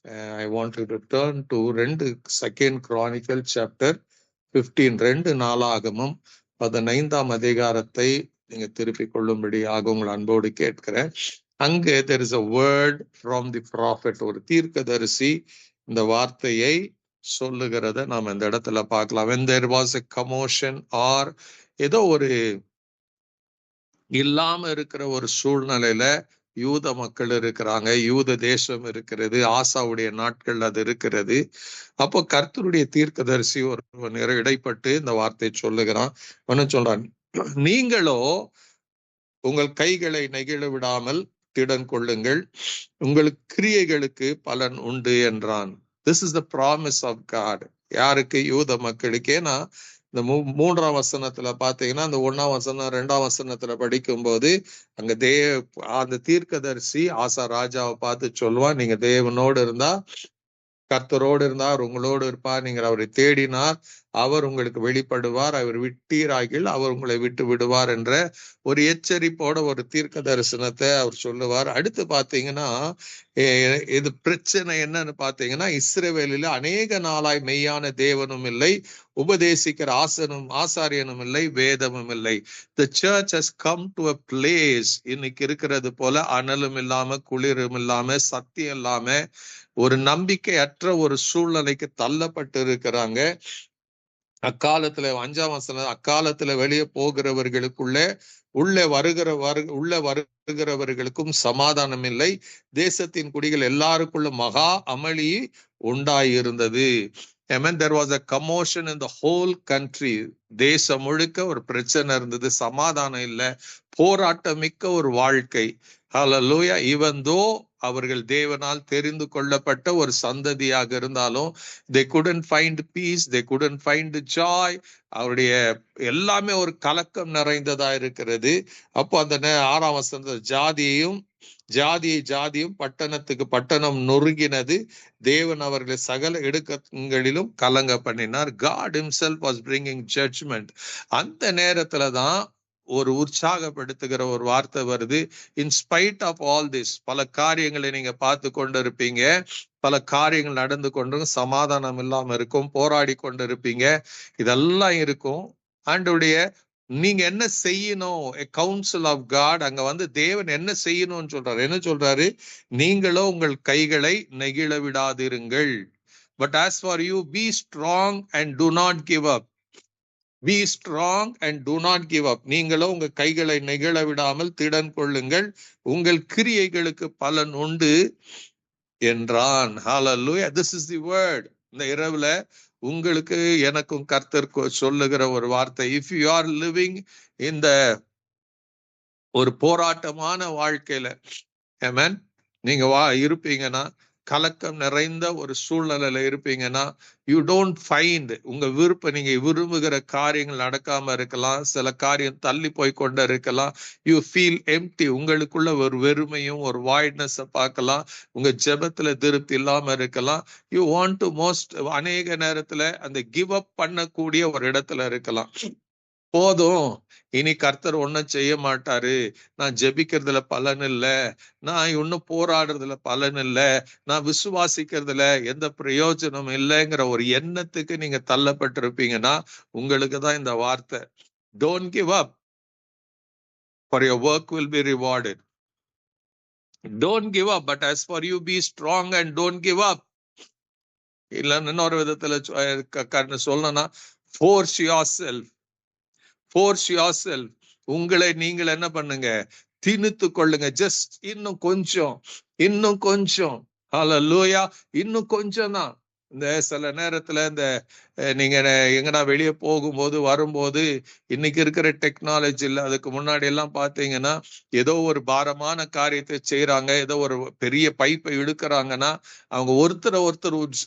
I want you to turn to 2 Chronicles chapter 15. 2 நாளாகமம் 15ஆம் அதிகாரத்தை நீங்க திருப்பிக் கொள்ளும்படியாக உங்கள் அன்போடு கேட்கிறேன். அங்கே there is a word from the prophet. ஒரு தீர்க்கதரிசி இந்த வார்த்தையை சொல்லுகிறத நாம் இந்த இடத்துல பார்க்கலாம். When there was a commotion or ஏதோ ஒரு இல்லாம இருக்கிற ஒரு சூழ்நிலையில யூத மக்கள் இருக்கிறாங்க, யூத தேசம் இருக்கிறது, ஆசாவுடைய நாட்கள் அது இருக்கிறது. அப்போ கர்த்தருடைய தீர்க்கதரிசி ஒரு இடைப்பட்டு இந்த வார்த்தை சொல்லுகிறான். என்ன சொல்றான்? நீங்களோ உங்கள் கைகளை நெகிழ விடாமல் திடன் கொள்ளுங்கள், உங்கள் கிரியைகளுக்கு பலன் உண்டு என்றான். This is the promise of God. யாருக்கு? யூத மக்களுக்கு. ஏன்னா இந்த 3ஆம் வசனத்துல பாத்தீங்கன்னா, அந்த 1ஆம் வசனம் 2ஆம் வசனத்துல படிக்கும் போது அங்க அந்த தீர்க்கதரிசி ஆசா ராஜாவை பார்த்து சொல்லுவான், நீங்க தேவனோடு இருந்தா, கர்த்தரோடு இருந்தார், உங்களோடு இருப்பார், நீங்கள் அவரை தேடினார், அவர் உங்களுக்கு வெளிப்படுவார், அவர் விட்டீராகில் அவர் உங்களை விட்டு விடுவார் என்ற ஒரு எச்சரிப்போட ஒரு தீர்க்க தரிசனத்தை அவர் சொல்லுவார். அடுத்து பாத்தீங்கன்னா, இது பிரச்சனை என்னன்னு பாத்தீங்கன்னா, இஸ்ரவேலில் அநேக நாளாய் மெய்யான தேவனும் இல்லை, உபதேசிக்கிற ஆசாரியனும் இல்லை, வேதமும் இல்லை. The church has come to a place, இன்னைக்கு இருக்கிறது போல அனலும் இல்லாம, குளிரும் இல்லாம, சத்தியம் இல்லாம, ஒரு நம்பிக்கையற்ற ஒரு சூழ்நிலைக்கு தள்ளப்பட்டு இருக்கிறாங்க. அக்காலத்துல 5ஆம் வசனம், அக்காலத்துல வெளியே போகிறவர்களுக்குள்ளே உள்ளே வருகிறவர்களுக்கும் சமாதானம் இல்லை, தேசத்தின் குடிகள் எல்லாருக்குள்ள மகா அமளி உண்டாயிருந்தது. Amen. There was a commotion in the whole country. தேசம் முழுக்க ஒரு பிரச்சனை இருந்தது, சமாதானம் இல்லை, போராட்டம் மிக்க ஒரு வாழ்க்கை. Hallelujah. Even though அவர்கள் தேவனால் தெரிந்து கொள்ளப்பட்ட ஒரு சந்ததியாக இருந்தாலும், they couldn't find peace, they couldn't find joy. அவருடைய எல்லாமே ஒரு கலக்கம் நிறைந்ததா இருக்கிறது. அப்போ அந்த 6ஆம் வசனத்துல ஜாதியும் பட்டணத்துக்கு பட்டணம் நொறுங்கினது, தேவன் அவர்களை சகல இடுக்கங்களிலும் கலங்க பண்ணினார். God himself was bringing judgment. அந்த நேரத்துலதான் ஒரு உற்சாகப்படுத்துகிற ஒரு வார்த்தை வருது. இன்ஸ்பைட் ஆஃப் ஆல் திஸ், பல காரியங்களை நீங்க பார்த்து கொண்டு இருப்பீங்க, பல காரியங்கள் நடந்து கொண்டு, சமாதானம் இல்லாம இருக்கும், போராடி கொண்டு இருப்பீங்க, இதெல்லாம் இருக்கும். ஆண்டவருடைய நீங்க என்ன செய்யணும்? Council of God. அங்க தேவன் என்ன செய்யணும்னு சொல்றாரு. என்ன சொல்றாரு? நீங்களோ உங்கள் கைகளை நெகிழ விடாதிருங்கள். But as for you, be strong and do not give up. Be strong and do not give up. நீங்களோ உங்க கைகளை நெகிழ விடாமல் திடன் கொள்ளுங்கள், உங்கள் கிரியைகளுக்கு பலன் உண்டு என்றான். Hallelujah. This is the word. இந்த இரவுல உங்களுக்கு எனக்கும் கர்த்தர் சொல்லுகிற ஒரு வார்த்தை. If you are living in the ஒரு போராட்டமான வாழ்க்கையில, amen, நீங்க இருப்பீங்கன்னா, கலக்கம் நிறைந்த ஒரு சூழ்நிலையில இருப்பீங்கன்னா, யூ டோன்ட் ஃபைண்ட், உங்க நீங்க விரும்புகிற காரியங்கள் நடக்காம இருக்கலாம், சில காரியம் தள்ளி போய் கொண்டு இருக்கலாம். யூ ஃபீல் எம்டி, உங்களுக்குள்ள ஒரு வெறுமையும் ஒரு வாய்ட்னஸ் பார்க்கலாம், உங்க ஜெபத்துல திருப்தி இல்லாம இருக்கலாம். யூ வாண்ட் டு அநேக நேரத்துல அந்த கிவ் அப் பண்ணக்கூடிய ஒரு இடத்துல இருக்கலாம். போதும், இனி கர்த்தர் ஒன்னும் செய்ய மாட்டாரு, நான் ஜெபிக்கிறதுல பலன் இல்லை, நான் இன்னும் போராடுறதுல பலன் இல்லை, நான் விசுவாசிக்கிறதுல எந்த பிரயோஜனம் இல்லைங்கிற ஒரு எண்ணத்துக்கு நீங்க தள்ளப்பட்டிருப்பீங்கன்னா, உங்களுக்கு தான் இந்த வார்த்தை. Don't give up, for your work will be rewarded. Don't give up, but as for you, be strong and don't give up. இல்ல இன்னொரு விதத்துல சொல்லணும்னா, force yourself. உங்களை நீங்கள் என்ன பண்ணுங்க? திணித்து கொள்ளுங்க. ஜஸ்ட் இன்னும் கொஞ்சம். ஹல்லேலூயா. இன்னும் கொஞ்சம் தான். இந்த சில நேரத்துல இந்த நீங்க எங்கடா வெளியே போகும்போது வரும்போது, இன்னைக்கு இருக்கிற டெக்னாலஜில அதுக்கு முன்னாடி எல்லாம் பாத்தீங்கன்னா, ஏதோ ஒரு பாரமான காரியத்தை செய்யறாங்க, ஏதோ ஒரு பெரிய பைப்பை இழுக்கிறாங்கன்னா, அவங்க ஒருத்தர்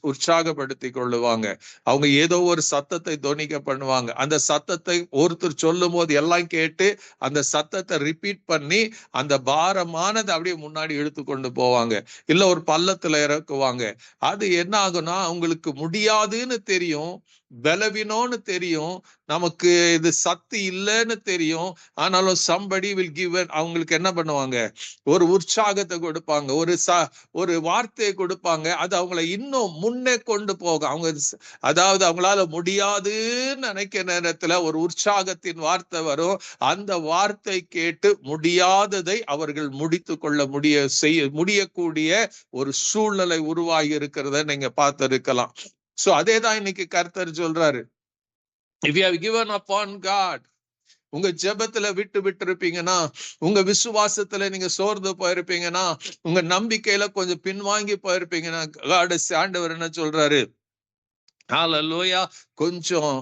உற்சாகப்படுத்தி கொள்ளுவாங்க. அவங்க ஏதோ ஒரு சத்தத்தை தொனிக்க பண்ணுவாங்க. அந்த சத்தத்தை ஒருத்தர் சொல்லும் போது எல்லாம் கேட்டு அந்த சத்தத்தை ரிப்பீட் பண்ணி அந்த பாரமானதை அப்படியே முன்னாடி இழுத்து கொண்டு போவாங்க. இல்ல ஒரு பள்ளத்துல இறக்குவாங்க. அது என்ன ஆகும்னா, அவங்களுக்கு முடியாதுன்னு தெரியும், பலவீனம்னு தெரியும், நமக்கு இது சக்தி இல்லைன்னு தெரியும், ஆனாலும் somebody will give அவங்களுக்கு என்ன பண்ணுவாங்க, ஒரு உற்சாகத்தை கொடுப்பாங்க, ஒரு வார்த்தையை கொடுப்பாங்க. அது அவங்களை இன்னும் முன்னே கொண்டு போகும். அவங்க அதாவது அவங்களால முடியாதுன்னு நினைக்கிற நேரத்துல ஒரு உற்சாகத்தின் வார்த்தை வரும். அந்த வார்த்தை கேட்டு முடியாததை அவர்கள் முடித்து கொள்ள முடியக்கூடிய ஒரு சூழ்நிலை உருவாகி இருக்கிறத நீங்க பார்த்திருக்கலாம். சோ அதேதான் இன்னைக்கு கர்த்தர் சொல்றாரு. If you have given up on God, உங்க ஜெபத்துல விட்டு இருப்பீங்கன்னா, உங்க விசுவாசத்துல நீங்க சோர்ந்து போயிருப்பீங்கன்னா, உங்க நம்பிக்கையில கொஞ்சம் பின்வாங்கி போயிருப்பீங்கன்னா, ஆண்டவர் என்ன சொல்றாரு, ஹல்லேலூயா, கொஞ்சம்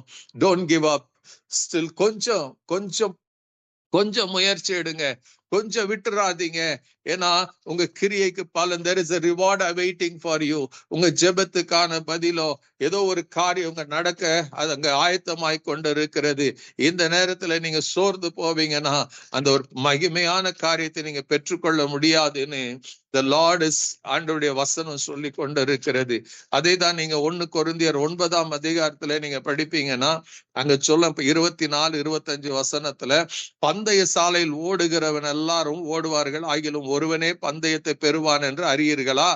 don't give up, still கொஞ்சம் முயற்சி எடுங்க, கொஞ்சம் விட்டுறாதீங்க. ஏன்னா உங்க கிரியைக்கு பலன், there is a reward awaiting for you. உங்க ஜெபத்துக்கான பதிலோ ஏதோ ஒரு காரியம் உங்க நடக்க அது அங்க ஆயத்தமாய் கொண்டு இருக்கிறது. இந்த நேரத்துல நீங்க சோர்ந்து போவீங்கன்னா அந்த ஒரு மகிமையான காரியத்தை நீங்க பெற்றுக்கொள்ள முடியாதுன்னு the Lord is ஆண்டவருடைய வசனம் சொல்லி கொண்டு இருக்கிறது. அதே தான் நீங்க 1 கொரிந்தியர் 9ஆம் அதிகாரத்துல நீங்க படிப்பீங்கன்னா அங்க சொல்ல 24, 25 வசனத்துல, பந்தய சாலையில் ஓடுகிறவன் எல்லாரும் ஓடுவார்கள், ஆகிலும் ஒருவனே பந்தயத்தை பெறுவான் என்று அறியீர்களா?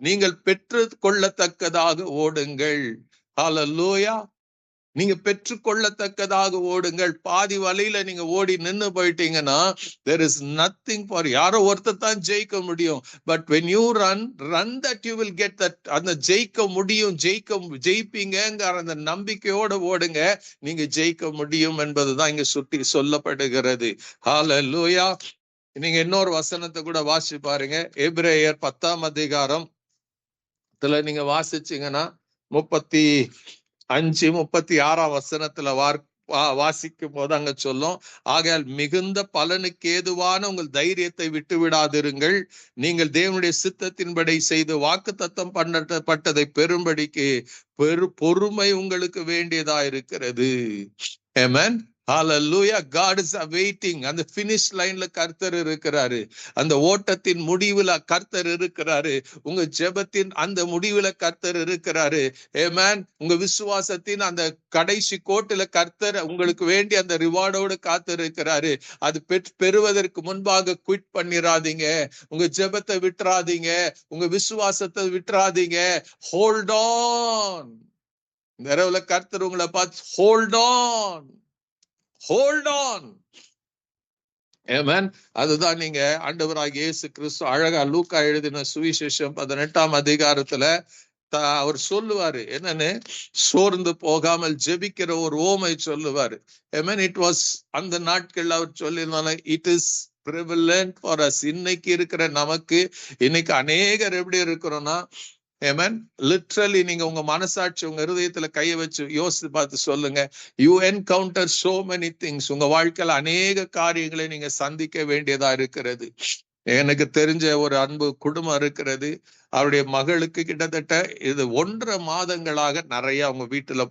நீங்கள் பெற்று கொள்ளத்தக்கதாக ஓடுங்கள். ஹல்லேலூயா. நீங்க பெற்றுக்கொள்ளத்தக்கதாக ஓடுங்கள். பாதி வழியில நீங்க ஓடி நின்னு போயிட்டீங்கன்னா there is nothing for you. யாரோ ஒருத்தர் தான் ஜெயிக்க முடியும். But when you run that you will get that. அந்த ஜெயிக்க முடியும், ஜெயிப்பீங்கிற அந்த நம்பிக்கையோட ஓடுங்க, நீங்க ஜெயிக்க முடியும் என்பதுதான் இங்க சுட்டி சொல்லப்படுகிறது. ஹல்லேலூயா. நீங்க இன்னொரு வசனத்தை கூட வாசி பாருங்க. எபிரேயர் 10ஆம் அதிகாரத்துல நீங்க வாசிச்சீங்கன்னா 35, 36ஆம் வசனத்துல வாசிக்கும் போது அங்க சொல்லும், ஆகையால் மிகுந்த பலனுக்கு ஏதுவான உங்கள் தைரியத்தை விட்டு விடாதிருங்கள், நீங்கள் தேவனுடைய சித்தத்தின்படி செய்து வாக்குத்தத்தம் பண்ணப்பட்டதை பெறும்படிக்கு பொறுமை உங்களுக்கு வேண்டியதா இருக்கிறது. ஆமென். Hallelujah. God is awaiting. அந்த finish lineல கர்த்தர் இருக்கிறாரு. அந்த ஓட்டத்தின் முடிவுல கர்த்தர் இருக்கிறாரு. உங்க ஜெபத்தின் அந்த முடிவுல கர்த்தர் இருக்கிறாரு. ஆமென். உங்க விசுவாசத்தின் அந்த கடைசி கோட்டுல கர்த்தர் உங்களுக்கு வேண்டி அந்த ரிவார்டோடு காத்து இருக்கிறாரு. அது பெறுவதற்கு முன்பாக குவிட் பண்ணிராதீங்க. உங்க ஜெபத்தை விட்டுறாதீங்க, உங்க விசுவாசத்தை விட்டுறாதீங்க. Hold on. இந்த இரவுல கர்த்தர் உங்களை பார்த்து ஹோல்ட் ஆன். ஆமென். அதுதான் நீங்க ஆண்டவராகிய இயேசு கிறிஸ்து அழகா லூக்கா எழுதின சுவிசேஷம் 18ஆம் அதிகாரத்துல அவர் சொல்லுவாரு என்னன்னு, சோர்ந்து போகாமல் ஜெபிக்கிற ஒரு ஓமை சொல்லுவாரு. ஆமென். இட் வாஸ் அந்த நாட்கள் அவர் சொல்லியிருந்தாங்க, it is prevalent for us. இன்னைக்கு இருக்கிற நமக்கு, இன்னைக்கு அநேகர் எப்படி இருக்கிறோம்னா, ஆமென், லிட்டரலி நீங்க உங்க மனசாட்சி உங்க இருதயத்துல கையை வச்சு யோசித்து பார்த்து சொல்லுங்க. You encounter so many things. உங்க வாழ்க்கையில அநேக காரியங்களை நீங்க சந்திக்க வேண்டியதா இருக்கிறது. எனக்கு தெரிஞ்ச ஒரு அன்பு குடும்பம் இருக்கிறது. அவருடைய மகளுக்கு கிட்டத்தட்ட இது 1.5 மாதங்களாக நிறைய அவங்க வீட்டுல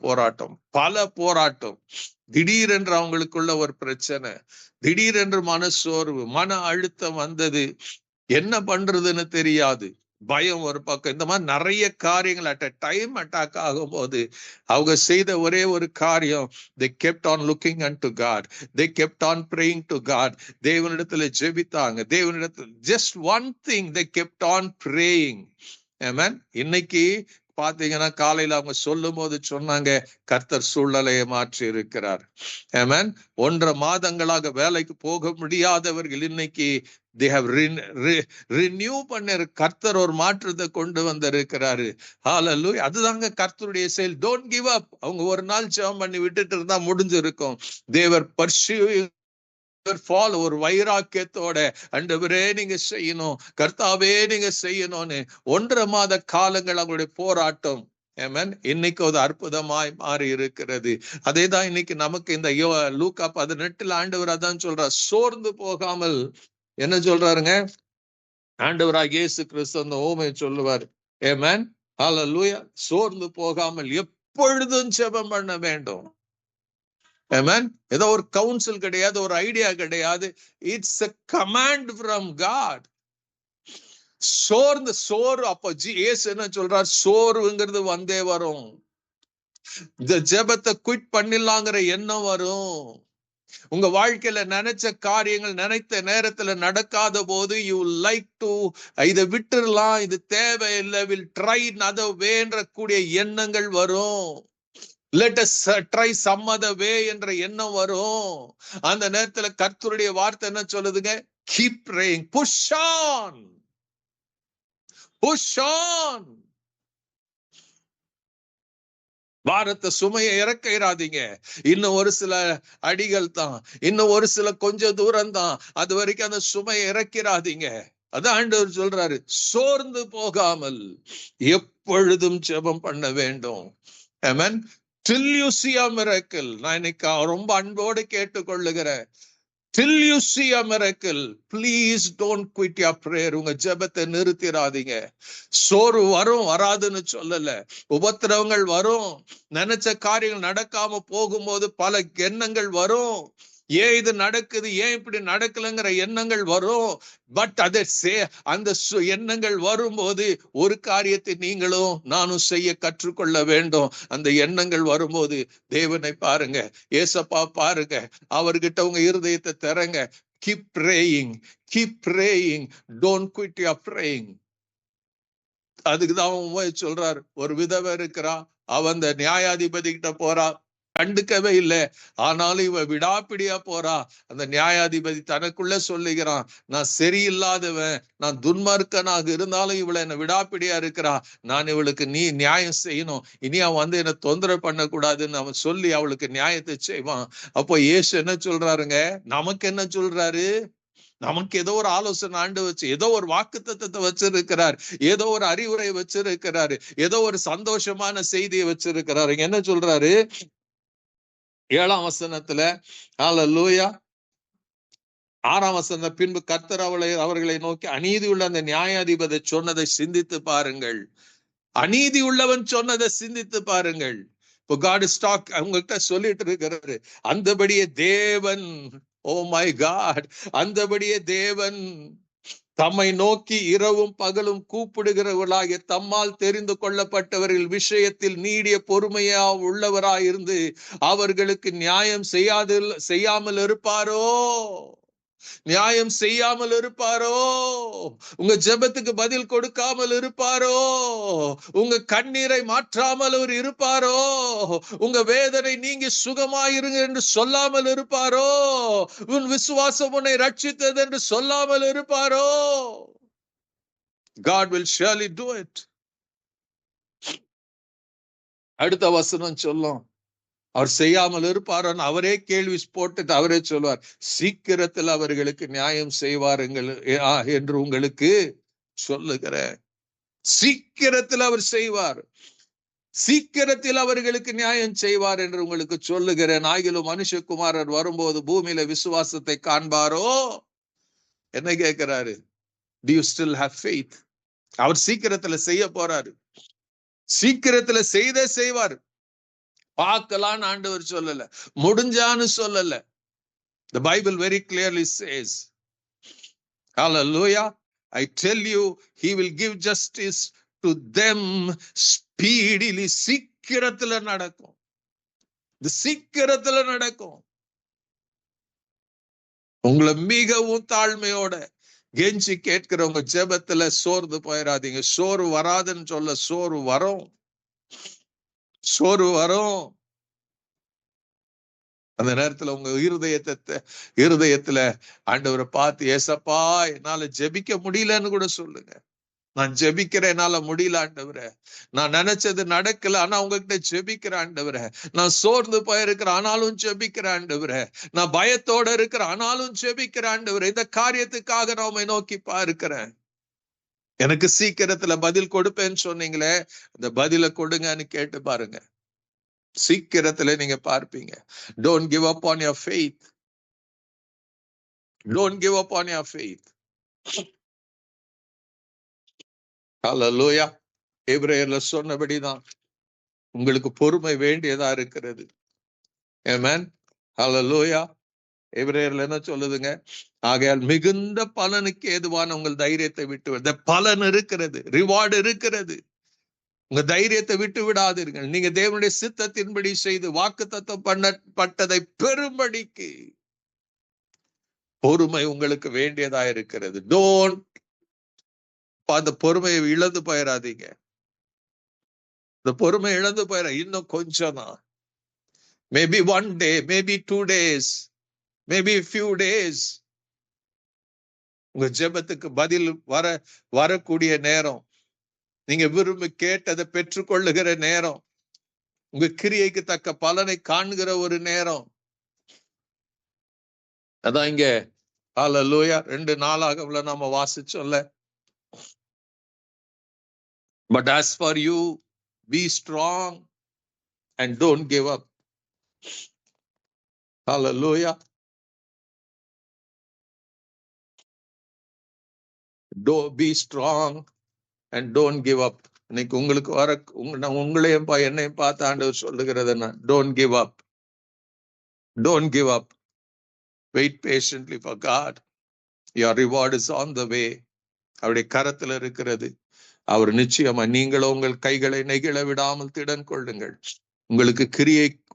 பல போராட்டம். திடீரென்று அவங்களுக்குள்ள ஒரு பிரச்சனை, திடீரென்று மனசோர்வு, மன அழுத்தம் வந்தது. என்ன பண்றதுன்னு தெரியாது, பயம் ஒரு பக்கம். இந்த மாதிரி நிறைய காரியங்கள் அட் a டைம் அட்டாக் ஆகும் போது அவங்க செய்த ஒரே ஒரு காரியம், they kept on looking unto God, they kept on praying to God. தேவனிடத்துல ஜெபித்தாங்க. தேவனிடத்துல just one thing, they kept on praying. ஆமென். இன்னைக்கு பாத்தீங்கன்னா காலையில அவங்க சொல்லும் போது சொன்னாங்க, கர்த்தர் சூழ்நிலையை மாற்றி இருக்கிறார். ஆமென். 1.5 மாதங்களாக வேலைக்கு போக முடியாதவர்கள் இன்னைக்கு they have renew பண்ண கர்த்தர் ஒரு மாற்றத்தை கொண்டு வந்திருக்கிறாரு. ஹல்லேலூயா. அதுதாங்க கர்த்தருடைய செயல். Don't give up. அவங்க ஒரு நாள் ஜெபம் பண்ணி விட்டுட்டு இருந்தா முடிஞ்சிருக்கும். they were pursuing ஃபால் ஒரு வைராக்கியத்தோட, ஆண்டவரே நீங்க செய்யணும், கர்த்தாவே நீங்க செய்யணும்னு 1.5 மாத காலங்கள் அவங்களுடைய போராட்டம். ஆமென். இன்னைக்கு ஒரு அற்புதமாய் மாறி இருக்கிறது. அதேதான் இன்னைக்கு நமக்கு இந்த லூக்கா 18 ஆண்டவர் அதான் சொல்றார், சோர்ந்து போகாமல். என்ன சொல்றாருங்க ஆண்டவராகிய இயேசு கிறிஸ்து அந்த ஓமையை சொல்லுவார். ஆமென். ஹல்லேலூயா. சோர்ந்து போகாமல் எப்பொழுதும் ஜெபம் பண்ண வேண்டும். ஆமென். ஏதோ ஒரு கவுன்சில் கிடையாது, ஒரு ஐடியா கிடையாது. It's a command from God. சோறு அப்ப இயேசு என்ன சொல்றார், சோர்வுங்கிறது வந்தே வரும். இந்த ஜெபத்தை குயிட் பண்ணிடலாங்கிற எண்ணம் வரும். உங்க வாழ்க்கையில நினைச்ச காரியங்கள் நினைத்த நேரத்துல நடக்காத போது யூ லைக் டு இதை விட்டுறலாம், இது தேவையில்லை, வில் ட்ரை another வேன்ற கூடிய எண்ணங்கள் வரும். Let us try some other way என்ற எண்ணம் வரும். அந்த நேரத்துல கர்த்தருடைய வார்த்தை என்ன சொல்லுதுங்க? Keep praying, push on, push on. பாரத்தை சுமையை இறக்கிறாதீங்க. இன்னும் ஒரு சில அடிகள் தான், இன்னும் ஒரு சில கொஞ்சம் தூரம் தான், அது வரைக்கும் அந்த சுமையை இறக்கிறாதீங்க. அதான் ஆண்டவர் சொல்றாரு, சோர்ந்து போகாமல் எப்பொழுதும் ஜெபம் பண்ண வேண்டும். ஆமென். till you see a miracle. நான் இன்னைக்கு ரொம்ப அன்போடு கேட்டுக்கொள்ளுகிறேன், till you see a miracle, please don't quit your prayer. உங்க ஜெபத்தை நிறுத்திடாதீங்க. சோறு வரும், வராதுன்னு சொல்லல. உபத்திரவங்கள் வரும், நினைச்ச காரியங்கள் நடக்காம போகும்போது பல எண்ணங்கள் வரும். ஏன் இது நடக்குது, ஏன் இப்படி நடக்கலங்கிற எண்ணங்கள் வரும். பட் அதை அந்த எண்ணங்கள் வரும்போது ஒரு காரியத்தை நீங்களும் நானும் செய்ய கற்றுக்கொள்ள வேண்டும். அந்த எண்ணங்கள் வரும்போது தேவனை பாருங்க, ஏசப்பா பாருங்க, அவர்கிட்ட உங்க இருதயத்தை தரங்க. keep praying, keep praying, don't quit your praying. அதுக்குதான் அவன் சொல்றாரு, ஒரு விதவை இருக்கிறா, அவன் அந்த நியாயாதிபதி கிட்ட போறா, கண்டுக்கவே இல்லை. ஆனாலும் இவ விடாப்பிடியா போறா. அந்த நியாயாதிபதி தனக்குள்ள சொல்லுகிறான், நான் சரியில்லாதவன், நான் துன்மார்க்கனாக இருந்தாலும் இவளை என்ன விடாப்பிடியா இருக்கிறா, நான் இவளுக்கு நீ நியாயம் செய்யணும், இனி அவன் வந்து என்ன தொந்தரவு பண்ணக்கூடாதுன்னு அவன் சொல்லி அவளுக்கு நியாயத்தை செய்வான். அப்போ இயேசு என்ன சொல்றாருங்க? நமக்கு என்ன சொல்றாரு? நமக்கு ஏதோ ஒரு ஆலோசனை ஆண்டு வச்சு, ஏதோ ஒரு வாக்கு தத்தத்தை வச்சிருக்கிறார், ஏதோ ஒரு அறிவுரை வச்சிருக்கிறாரு, ஏதோ ஒரு சந்தோஷமான செய்தியை வச்சிருக்கிறாரு. என்ன சொல்றாரு? 7ஆம் வசனத்துல, ஹல்லேலூயா, 6ஆம் வசனம், பின்பு கர்த்தர் அவர்களை நோக்கி, அநீதி உள்ள அந்த நியாயாதிபதி சொன்னதை சிந்தித்து பாருங்கள். அநீதி உள்ளவன் சொன்னதை சிந்தித்து பாருங்கள். இப்போ God is talking, அவங்ககிட்ட சொல்லிட்டு இருக்கிறாரு. அந்தபடியே தேவன், ஓ மை காட், அந்தபடியே தேவன் தம்மை நோக்கி இரவும் பகலும் கூப்பிடுகிறவர்களாகிய தம்மால் தெரிந்து கொள்ளப்பட்டவர்கள் விஷயத்தில் நீடிய பொறுமையா உள்ளவராயிருந்து அவர்களுக்கு நியாயம் செய்யாமல் இருப்பாரோ? நியாயம் செய்யாமல் இருப்பாரோ? உங்க ஜெபத்துக்கு பதில் கொடுக்காமல் இருப்பாரோ? உங்க கண்ணீரை மாற்றாமல் அவர் இருப்பாரோ? உங்க வேதனை நீங்கி சுகமாயிருங்க என்று சொல்லாமல் இருப்பாரோ? உன் விசுவாசம் உன்னை ரட்சித்தது என்று சொல்லாமல் இருப்பாரோ? God will surely do it. அடுத்த வசனம் சொல்லும், அவர் செய்யாமல் இருப்பாரோன்னு அவரே கேள்வி போட்டுட்டு அவரே சொல்வார், சீக்கிரத்தில் அவர்களுக்கு நியாயம் செய்வார் என்று உங்களுக்கு சொல்லுகிறேன். சீக்கிரத்தில் அவர் செய்வார், சீக்கிரத்தில் அவர்களுக்கு நியாயம் செய்வார் என்று உங்களுக்கு சொல்லுகிறேன். ஆகிலும் மனுஷகுமாரர் வரும்போது பூமியில விசுவாசத்தை காண்பாரோ? என்ன கேட்கிறாரு? Do you still have faith? அவர் சீக்கிரத்துல செய்ய போறாரு, சீக்கிரத்துல செய்வார். பார்க்கலான்னு ஆண்டவர் சொல்லல, முடிஞ்சான்னு சொல்லல. The Bible very clearly says, hallelujah, I tell you, he will give justice to them speedily. சீக்கிரத்துல நடக்கும், இது சீக்கிரத்துல நடக்கும். உங்களை மிகவும் தாழ்மையோட கெஞ்சி கேட்கிறவங்க ஜெபத்துல சோர்ந்து போயிடாதீங்க. சோறு வராதுன்னு சொல்ல, சோறு வரும், சோறு வரும். அந்த நேரத்துல உங்க இருதயத்துல ஆண்டவரை பார்த்து, ஏசப்பா என்னால ஜெபிக்க முடியலன்னு கூட சொல்லுங்க. நான் ஜெபிக்கிறேன், என்னால முடியல ஆண்டவரே, நான் நினைச்சது நடக்கல, ஆனா உங்ககிட்ட ஜெபிக்கிறேன் ஆண்டவரே. நான் சோர்ந்து போயிருக்கிறேன், ஆனாலும் ஜெபிக்கிறேன் ஆண்டவரே. நான் பயத்தோட இருக்கிறேன், ஆனாலும் ஜெபிக்கிறேன் ஆண்டவரே. இந்த காரியத்துக்காக நான் உம்மை நோக்கி பார்க்கிறேன். எனக்கு சீக்கிரத்துல பதில் கொடுப்பேன்னு சொன்னீங்களே, அந்த பதில கொடுங்கன்னு கேட்டு பாருங்க. சீக்கிரத்துல நீங்க பார்ப்பீங்க. Don't give up on your faith. Don't give up on your faith. ஹல்லேலூயா. எபிரேயர்ல சொன்னபடிதான் உங்களுக்கு பொறுமை வேண்டியதா இருக்கிறது. ஆமென். ஹல்லேலூயா. எபிரேயர்ல என்ன சொல்லுதுங்க? ஆகையால் மிகுந்த பலனுக்கு ஏதுவான உங்கள் தைரியத்தை விட்டு, பலன் இருக்கிறது, ரிவார்டு இருக்கிறது. உங்க தைரியத்தை விட்டு விடாதீர்கள். நீங்க தேவனுடைய சித்தத்தின்படி செய்து வாக்குத்தத்தம் பண்ணப்பட்டதை பெரும்படிக்கு பொறுமை உங்களுக்கு வேண்டியதா இருக்கிறது. அந்த பொறுமையை இழந்து போயிடாதீங்க. இந்த பொறுமை இழந்து போயிட இன்னும் கொஞ்சம் தான். Maybe 1 day, maybe 2 days, maybe few days. உங்க ஜெபத்துக்கு பதில் வரக்கூடிய நேரம், நீங்க விரும்பி கேட்டதை பெற்றுக்கொள்ளுகிற நேரம், உங்க கிரியைக்கு தக்க பலனை காண்கிற ஒரு நேரம். அதான் இங்க ஹல்லேலூயா 2 நாளாகவுல நாம வாசிச்சோம்ல. But as for you, be strong and don't give up. Hallelujah. Be strong and don't give up. இன்னைக்கு உங்களுக்கு உங்களையும் என்னையும் பார்த்து ஆண்டவர் சொல்லுகிறது என்ன? Don't give up. Don't give up. Wait patiently for God. Your reward is on the way. அவருடைய கரத்துல இருக்கிறது. அவர் நிச்சயமா நீங்களும் உங்கள் கைகளை நெகிழ விடாமல் திடன் கொள்ளுங்கள். உங்களுக்கு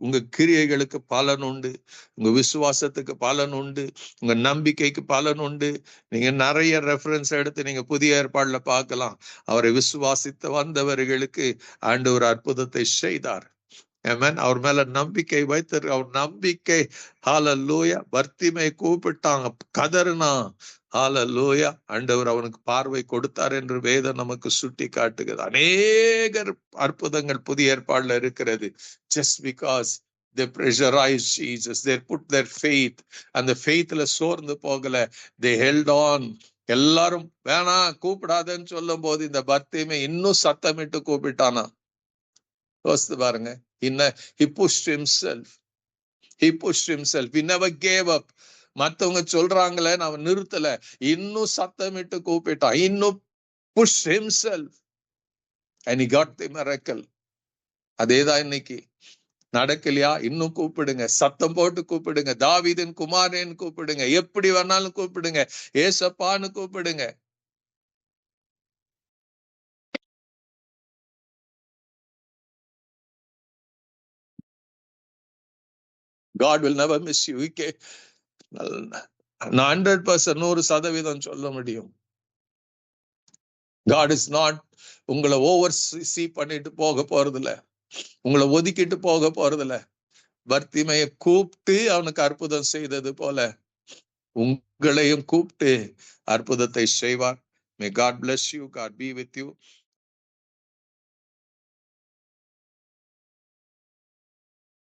உங்க கிரியைகளுக்கு பலன் உண்டு. உங்க விசுவாசத்துக்கு பலன் உண்டு. உங்க நம்பிக்கைக்கு பலன் உண்டு. நீங்க நிறைய ரெஃபரன்ஸ் எடுத்து நீங்க புதிய ஏற்பாடுல பார்க்கலாம். அவரை விசுவாசித்து வந்தவர்களுக்கு ஆண்டவர் அற்புதத்தை செய்தார். ஆமென். அவர் மேல நம்பிக்கை வைத்து அவர் நம்பிக்கை ஹல்லேலூயா. பர்த்திமை கூப்பிட்டாங்க, கதறினா, ஹல்லேலூயா. ஆண்டவர் அவனுக்கு பார்வை கொடுத்தார் என்று வேதம் நமக்கு சுட்டி காட்டுகிறது. அநேகர் அற்புதங்கள் புதிய ஏற்பாடுல இருக்கிறது. Just because they pressurize Jesus, they put their faith. அந்த faithல சோர்ந்து போகல, they held on. எல்லாரும் வேணாம் கூப்பிடாதன்னு சொல்லும் போது இந்த பர்த்திமை இன்னும் சத்தமிட்டு கூப்பிட்டானா. யோசித்து பாருங்க. He pushed himself. He pushed himself. He never gave up. மத்தவங்க சொல்றாங்களே அவன் நிறுத்தல, இன்னும் சத்தமிட்டு கூப்பிட்டான். இன்னும் push himself and he got the miracle. அதேதான் இன்னைக்கு நடக்கலையா? இன்னும் கூப்பிடுங்க, சத்தம் போட்டு கூப்பிடுங்க, தாவீதின் குமாரன் கூப்பிடுங்க, எப்படி வேணாலும் கூப்பிடுங்க, ஏசப்பான்னு கூப்பிடுங்க. God will never miss you. 100% 100% சொல்ல முடியும். God is not உங்களை ஓவர் சீ பண்ணிட்டு போக போறதில்ல, உங்களை ஒதுக்கிட்டு போக போறதில்ல. பர்த்திமையை கூப்பிட்டு அவனுக்கு அற்புதம் செய்தது போல உங்களையும் கூப்பிட்டு அற்புதத்தை செய்வார். May God bless you. God be with you.